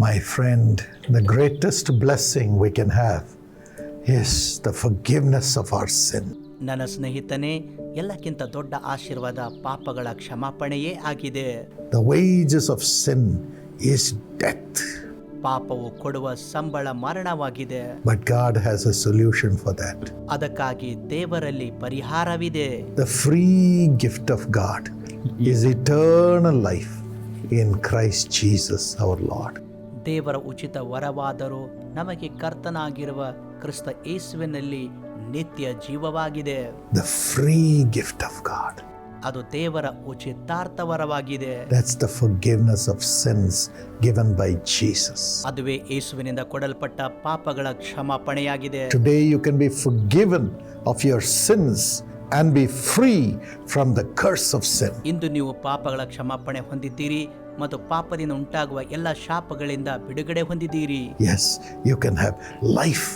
My friend, the greatest blessing we can have is the forgiveness of our sin. ನನ್ನ ಸ್ನೇಹಿತನೇ, ಎಲ್ಲಕ್ಕಿಂತ ದೊಡ್ಡ ಆಶೀರ್ವಾದ ಪಾಪಗಳ ಕ್ಷಮಾಪಣೆಯೇ ಆಗಿದೆ. The wages of sin is death. ಪಾಪವು ಕೊಡುವ ಸಂಬಳ ಮರಣವಾಗಿದೆ. But God has a solution for that. ಅದಕ್ಕಾಗಿ ದೇವರಲ್ಲಿ ಪರಿಹಾರವಿದೆ. The free gift of God is eternal life in Christ Jesus our Lord. ದೇವರ ಉಚಿತ ವರವಾದರೂ ನಮಗೆ ಕರ್ತನಾಗಿರುವ ಕ್ರಿಸ್ತ ಯೇಸುವಿನಲ್ಲಿ ನಿತ್ಯ ಜೀವವಾಗಿದೆ. The free gift of God. ಅದು ದೇವರ ಉಚಿತಾರ್ಥ ವರವಾಗಿದೆ. That's the forgiveness of sins given by Jesus. ಅದುವೇ ಯೇಸುವಿನಿಂದ ಕೊಡಲ್ಪಟ್ಟ ಪಾಪಗಳ ಕ್ಷಮಾಪಣೆಯಾಗಿದೆ. Today you can be forgiven of your sins and be free from the curse of sin. ಇಂದು ನೀವು ಪಾಪಗಳ ಕ್ಷಮಾಪಣೆ ಹೊಂದಿದ್ದೀರಿ ಮತ್ತು ಪಾಪದಿಂದ ಉಂಟಾಗುವ ಎಲ್ಲ ಶಾಪಗಳಿಂದ ಬಿಡುಗಡೆ ಹೊಂದಿದ್ದೀರಿ. Yes, you can have life,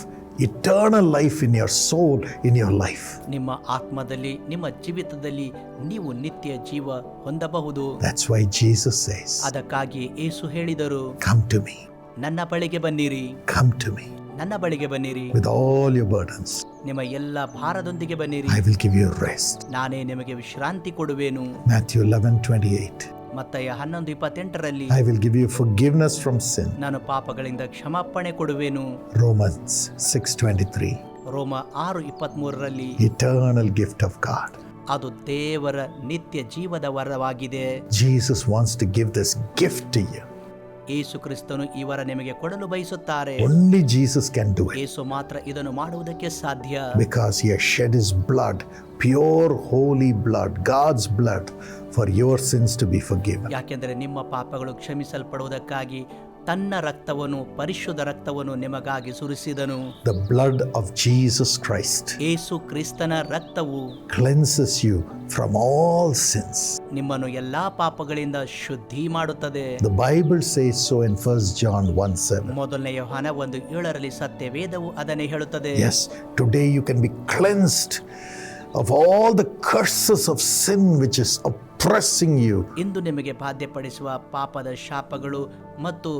eternal life in your soul, in your life. ನಿಮ್ಮ ಆತ್ಮದಲ್ಲಿ, ನಿಮ್ಮ ಜೀವಿತದಲ್ಲಿ ನೀವು ನಿತ್ಯ ಜೀವ ಹೊಂದಬಹುದು. That's why Jesus says, ಅದಕ್ಕಾಗಿ ಯೇಸು ಹೇಳಿದರು, come to me. ನನ್ನ ಬಳಿಗೆ ಬನ್ನಿರಿ. Come to me ನನ್ನ ಬಳಿಗೆ ಬನ್ನಿರಿ. with all your burdens. ನಿಮ್ಮ ಎಲ್ಲ ಭಾರದೊಂದಿಗೆ ಬನ್ನಿರಿ. I will give you rest. ನಾನೇ ನಿಮಗೆ ವಿಶ್ರಾಂತಿ ಕೊಡುವೆನು. Matthew 11:28. ಮತ್ತಾಯ 11:28ರಲ್ಲಿ I will give you forgiveness from sin. ನಾನು ಪಾಪಗಳಿಂದ ಕ್ಷಮಾಪಣೆ ಕೊಡುವೆನು. Romans 6:23. ರೋಮ 6:23ರಲ್ಲಿ Eternal gift of God. ಅದು ದೇವರ ನಿತ್ಯ ಜೀವದ ವರವಾಗಿದೆ. Jesus wants to give this gift to you. ಯೇಸು ಕ್ರಿಸ್ತನು ಈ ವರ ನಿಮಗೆ ಕೊಡಲು ಬಯಸುತ್ತಾರೆ. Only Jesus can do it. ಯೇಸು ಮಾತ್ರ ಇದನ್ನು ಮಾಡುವುದಕ್ಕೆ ಸಾಧ್ಯ. Because he has shed his blood, pure holy blood, God's blood, for your sins to be forgiven. ಯಾಕೆಂದರೆ ನಿಮ್ಮ ಪಾಪಗಳು ಕ್ಷಮಿಸಲ್ಪಡುವುದಕ್ಕಾಗಿ ತನ್ನ ರಕ್ತವನ್ನು, ಪರಿಶುದ್ಧ ರಕ್ತವನ್ನು ನಿಮಗಾಗಿ ಸುರಿಸಿದನು. The blood of Jesus Christ ಯೇಸು ಕ್ರಿಸ್ತನ ರಕ್ತವು cleanses you from all sins. ನಿಮ್ಮನ್ನು ಎಲ್ಲಾ ಪಾಪಗಳಿಂದ ಶುದ್ಧಿ ಮಾಡುತ್ತದೆ. The Bible says so in 1 John 1:7. ಮೊದಲನೇ ಯೋಹಾನ 1:7ರಲ್ಲಿ ಸತ್ಯವೇದವು ಅದನ್ನೇ ಹೇಳುತ್ತದೆ. Yes, today you can be cleansed of all the curses of sin which is oppressing you. ಇಂದು ನಿಮಗೆ ಬಾಧ್ಯಪಡಿಸುವ ಪಾಪದ ಶಾಪಗಳು ಮತ್ತು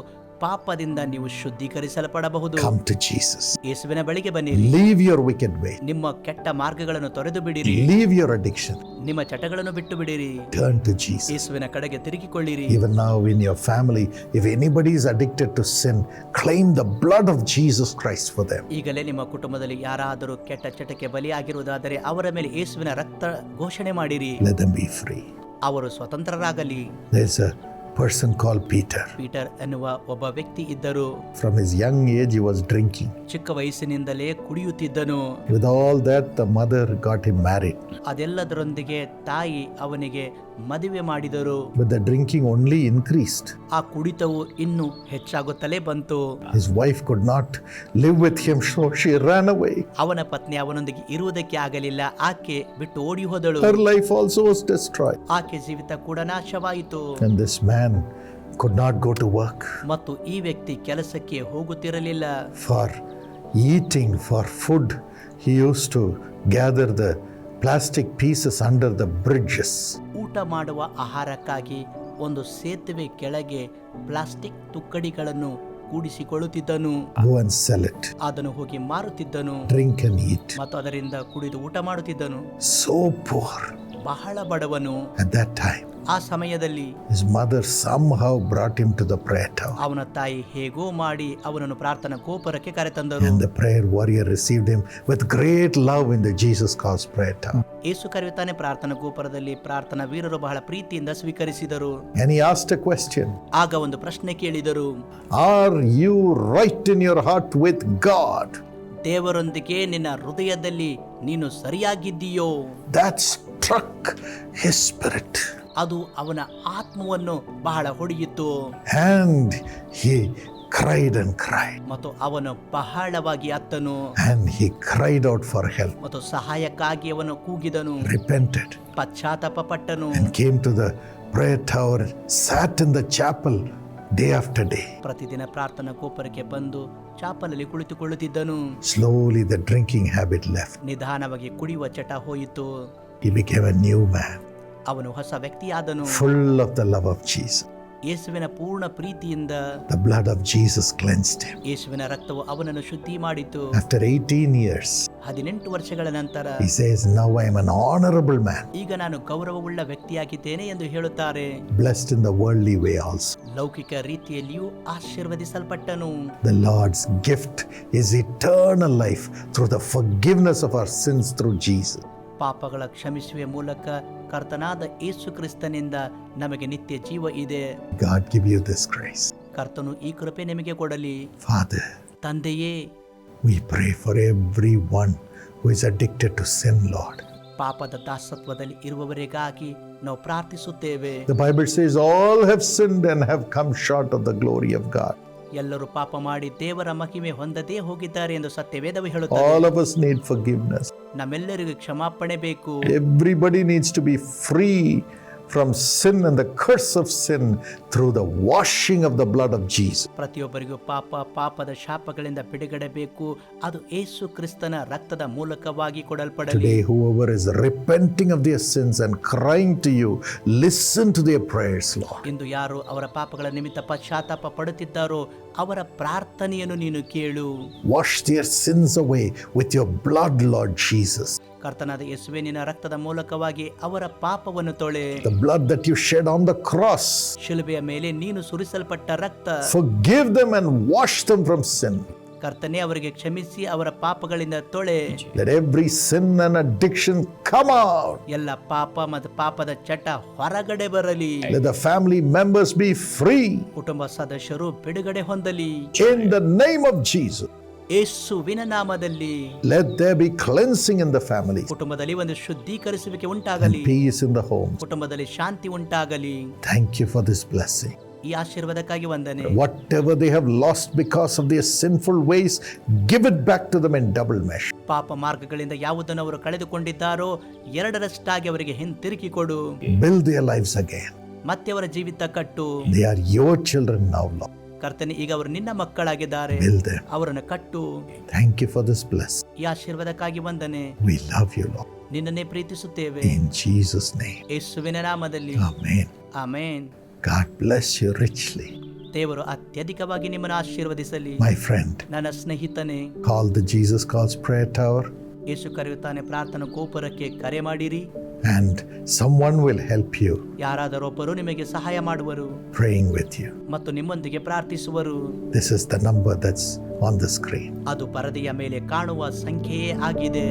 ಪಾಪದಿಂದ ನೀವು ಶುದ್ಧೀಕರಿಸಲ್ಪಡಬಹುದು. Come to Jesus. ಯೇಸುವಿನ ಬಳಿಗೆ ಬನ್ನಿರಿ. Leave your wicked way. ನಿಮ್ಮ ಕೆಟ್ಟ ಮಾರ್ಗಗಳನ್ನು ತೊರೆದು ಬಿಡಿರಿ. Leave your addiction. ನಿಮ್ಮ ಚಟಗಳನ್ನು ಬಿಟ್ಟು ಬಿಡಿರಿ. Turn to Jesus. ಯೇಸುವಿನ ಕಡೆಗೆ ತಿರುಗಿಕೊಳ್ಳಿರಿ. Even now in your family, if anybody is addicted to sin, claim the blood of Jesus Christ for them. ಈಗಲೇ ನಿಮ್ಮ ಕುಟುಂಬದಲ್ಲಿ ಯಾರಾದರೂ ಕೆಟ್ಟ ಚಟಕ್ಕೆ ಬಲಿಯಾಗಿರುವುದಾದರೆ ಅವರ ಮೇಲೆ ಯೇಸುವಿನ ರಕ್ತ ಘೋಷಣೆ ಮಾಡಿರಿ. Let them be free. ಅವರು ಸ್ವತಂತ್ರರಾಗಲಿ. There's a person called Peter. Peter ಎನ್ನುವ ಒಬ್ಬ ವ್ಯಕ್ತಿ ಇದ್ದರು. From his young age he was drinking. ಚಿಕ್ಕ ವಯಸ್ಸಿನಿಂದಲೇ ಕುಡಿಯುತ್ತಿದ್ದನು. With all that, the mother got him married. ಅದೆಲ್ಲದರೊಂದಿಗೆ ತಾಯಿ ಅವನಿಗೆ ಮದುವೆ ಮಾಡಿದರು. But the drinking only increased. ಆ ಕುಡಿತವು ಇನ್ನೂ ಹೆಚ್ಚಾಗುತ್ತಲೇ ಬಂತು. His wife could not live with him, so she ran away. ಅವನ ಪತ್ನಿ ಅವನೊಂದಿಗೆ ಇರುವುದಕ್ಕೆ ಆಗಲಿಲ್ಲ. ಆಕೆ ಬಿಟ್ಟು ಓಡಿ ಹೋದಳು. Her life also was destroyed. ಆಕೆ ಜೀವಿತ ಕೂಡ ನಾಶವಾಯಿತು. And this man could not go to work. ಮತ್ತು ಈ ವ್ಯಕ್ತಿ ಕೆಲಸಕ್ಕೆ ಹೋಗುತ್ತಿರಲಿಲ್ಲ. For eating, for food, he used to gather the plastic pieces under the bridges. ಊಟ ಮಾಡುವ ಆಹಾರಕ್ಕಾಗಿ ಒಂದು ಸೇತುವೆ ಕೆಳಗೆ plastic ತುಕ್ಕಡಿಗಳನ್ನು ಕೂಡಿಸಿಕೊಳ್ಳುತ್ತಿದ್ದನು. Go and sell it. ಅದನ್ನು ಹೋಗಿ ಮಾರುತ್ತಿದ್ದನು. Drink and eat. ಮತ್ತು ಅದರಿಂದ ಕುಡಿದು ಊಟ ಮಾಡುತ್ತಿದ್ದನು. So poor. ಬಹಳ ಬಡವನು. At that time, ಆ ಸಮಯದಲ್ಲಿ his mother somehow brought him to the prayer tower. ಅವನ ತಾಯಿ ಹೇಗೋ ಮಾಡಿ ಅವನನ್ನು ಪ್ರಾರ್ಥನಾ ಗೋಪುರಕ್ಕೆ ಕರೆತಂದರು. And the prayer warrior received him with great love in the Jesus Calls prayer tower. ಯೇಸು ಕರೆಯುತ್ತಾನೆ ಪ್ರಾರ್ಥನಾ ಗೋಪುರದಲ್ಲಿ ಪ್ರಾರ್ಥನಾ ವೀರರು ಬಹಳ ಪ್ರೀತಿಯಿಂದ ಸ್ವೀಕರಿಸಿದರು. And he asked a question. ಆಗ ಒಂದು ಪ್ರಶ್ನೆ ಕೇಳಿದರು. Are you right in your heart with God? ದೇವರೊಂದಿಗೆ ನಿನ್ನ ಹೃದಯದಲ್ಲಿ ನೀನು ಸರಿಯಾಗಿದ್ದೀಯೋ? That struck his spirit. ಅದು ಅವನ ಆತ್ಮವನ್ನು ಬಹಳ ಹೊಡೆಯಿತು. And he cried and cried. ಮತ್ತು ಅವನು ಬಹಳವಾಗಿ ಅತ್ತನು. And he cried out for help. ಮತ್ತು ಸಹಾಯಕ್ಕಾಗಿ ಅವನು ಕೂಗಿದನು. Repented. ಪಶ್ಚಾತ್ತಾಪ ಪಟ್ಟನು. And came to the prayer tower, sat in the chapel day after day. ಪ್ರತಿದಿನ ಪ್ರಾರ್ಥನಾ ಗೋಪುರಕ್ಕೆ ಬಂದು ಚಾಪಲಲ್ಲಿ ಕುಳಿತುಕೊಳ್ಳುತ್ತಿದ್ದನು. Slowly the drinking habit left. ನಿಧಾನವಾಗಿ ಕುಡಿಯುವ ಚಟ ಹೋಯಿತು. He became a new man. ಅವನು ಹೊಸ ವ್ಯಕ್ತಿಯಾದನು. Full of the love of Jesus. ಯೇಸುವಿನ ಪೂರ್ಣ ಪ್ರೀತಿಯಿಂದ The blood of Jesus cleansed him. ಯೇಸುವಿನ ರಕ್ತವು ಅವನನ್ನು ಶುದ್ಧಿ ಮಾಡಿತು. After 18 years, 18 ವರ್ಷಗಳ ನಂತರ he says, now I am an honorable man, ಈಗ ನಾನು ಗೌರವವುಳ್ಳ ವ್ಯಕ್ತಿಯಾಗಿದ್ದೇನೆ ಎಂದು ಹೇಳುತ್ತಾರೆ. blessed in the worldly way also. ಲೌಕಿಕ ರೀತಿಯಲ್ಲಿಯೂ ಆಶೀರ್ವದಿಸಲ್ಪಟ್ಟನು. The Lord's gift is eternal life through the forgiveness of our sins through Jesus. ಪಾಪಗಳ ಕ್ಷಮಿಸುವ ಮೂಲಕ ಕರ್ತನಾದ ಯೇಸು ಕ್ರಿಸ್ತನಿಂದ ನಮಗೆ ನಿತ್ಯ ಜೀವ ಇದೆ. God give you this grace. ಕರ್ತನು ಈ ಕೃಪೆ ನಿಮಗೆ ಕೊಡಲಿ. Father, ತಂದೆಯೇ, we pray for everyone who is addicted to sin, Lord. ಪಾಪದ ದಾಸತ್ವದಲ್ಲಿ ಇರುವವರಿಗಾಗಿ ನಾವು ಪ್ರಾರ್ಥಿಸುತ್ತೇವೆ. The Bible says all have sinned and have come short of the glory of God. ಎಲ್ಲರೂ ಪಾಪ ಮಾಡಿ ದೇವರ ಮಹಿಮೆ ಹೊಂದದೇ ಹೋಗಿದ್ದಾರೆ ಎಂದು ಸತ್ಯವೇದವು ಹೇಳುತ್ತದೆ. All of us need forgiveness. ನಮ್ಮೆಲ್ಲರಿಗೂ ಕ್ಷಮಾಪಣೆ ಬೇಕು. Everybody needs to be free from sin and the curse of sin through the washing of the blood of Jesus. ಪ್ರತಿಯೊಬ್ಬರಿಗೂ ಪಾಪದ ಶಾಪಗಳಿಂದ ಬಿಡುಗಡೆ ಬೇಕು. ಅದು ಯೇಸು ಕ್ರಿಸ್ತನ ರಕ್ತದ ಮೂಲಕವಾಗಿ ಕೊಡಲ್ಪಡಲಿ. Today, whoever is repenting of their sins and crying to you, listen to their prayers, Lord. ಇಂದು ಯಾರು ಅವರ ಪಾಪಗಳ ನಿಮಿತ್ತ ಪಶ್ಚಾತ್ತಾಪ ಪಡುತ್ತಿದ್ದಾರೋ ಅವರ ಪ್ರಾರ್ಥನೆಯನ್ನು ನೀನು ಕೇಳು. Wash their sins away with your blood, Lord Jesus. ಕರ್ತನಾದ ಯೇಸುವೇ, ನಿನ್ನ ರಕ್ತದ ಮೂಲಕವಾಗಿ ಅವರ ಪಾಪವನ್ನು ತೊಳೆ. The blood that you shed on the cross. ಶಿಲುಬೆಯ ಮೇಲೆ ನೀನು ಸುರಿಸಲ್ಪಟ್ಟ ರಕ್ತ. Forgive them and wash them from sin. ಕರ್ತನೇ, ಅವರಿಗೆ ಕ್ಷಮಿಸಿ ಅವರ ಪಾಪಗಳಿಂದ ತೊಳೆ. Let every sin and addiction come out. ಎಲ್ಲ ಪಾಪ ಮತ್ತು ಪಾಪದ ಚಟ ಹೊರಗಡೆ ಬರಲಿ. Let the family members be free. ಕುಟುಂಬ ಸದಸ್ಯರು ಬಿಡುಗಡೆ ಹೊಂದಲಿ. In the name of Jesus. ಯೇಸುವಿನ ನಾಮದಲ್ಲಿ Let there be cleansing in the family. ಕುಟುಂಬದಲ್ಲಿ ಒಂದು ಶುದ್ಧೀಕರಿಸುವಿಕೆ ಉಂಟಾಗಲಿ. Peace in the home. ಕುಟುಂಬದಲ್ಲಿ ಶಾಂತಿ ಉಂಟಾಗಲಿ. Thank you for this blessing. ಈ ಆಶೀರ್ವಾದಕ್ಕಾಗಿ ವಂದನೆ. Whatever they have lost because of their sinful ways, give it back to them in double measure. ಪಾಪ ಮಾರ್ಗಗಳಿಂದ ಯಾವುದನ್ನು ಅವರು ಕಳೆದುಕೊಂಡಿದ್ದಾರೋ ಎರಡರಷ್ಟಾಗಿ ಅವರಿಗೆ ಹಿಂತಿರುಗಿ ಕೊಡು. Build their lives again. ಮತ್ತೆ ಅವರ ಜೀವಿತ ಕಟ್ಟು. They are your children now, Lord. ಕರ್ತನೆ, ಈಗ ಅವರು ನಿನ್ನ ಮಕ್ಕಳಾಗಿದ್ದಾರೆ. Build them. ಅವರನ್ನು ಕಟ್ಟು. Thank you for this blessing. ಈ ಆಶೀರ್ವಾದಕ್ಕಾಗಿ ವಂದನೆ. We love you, Lord. ನಿನ್ನನ್ನೇ ಪ್ರೀತಿಸುತ್ತೇವೆ. In Jesus' name. ಯೇಸುವಿನ ನಾಮದಲ್ಲಿ. Amen. Amen. God bless you richly. ದೇವರು ಅತ್ಯಧಿಕವಾಗಿ ನಿಮ್ಮನ್ನು ಆಶೀರ್ವದಿಸಲಿ. My friend, ನನ್ನ ಸ್ನೇಹಿತನೇ, call the Jesus Calls Prayer Tower, ಯೇಸು ಕರೆಯುತ್ತಾನೆ ಪ್ರಾರ್ಥನಾ ಗೋಪುರಕ್ಕೆ ಕರೆ ಮಾಡಿರಿ. and someone will help you ಯಾರಾದರೊಬ್ಬರು ನಿಮಗೆ ಸಹಾಯ ಮಾಡುವರು praying with you. ಮತ್ತು ನಿಮ್ಮೊಂದಿಗೆ ಪ್ರಾರ್ಥಿಸುವರು. This is the number that's on the screen. ಅದು ಪರದೆಯ ಮೇಲೆ ಕಾಣುವ ಸಂಖ್ಯೆಯೇ ಆಗಿದೆ.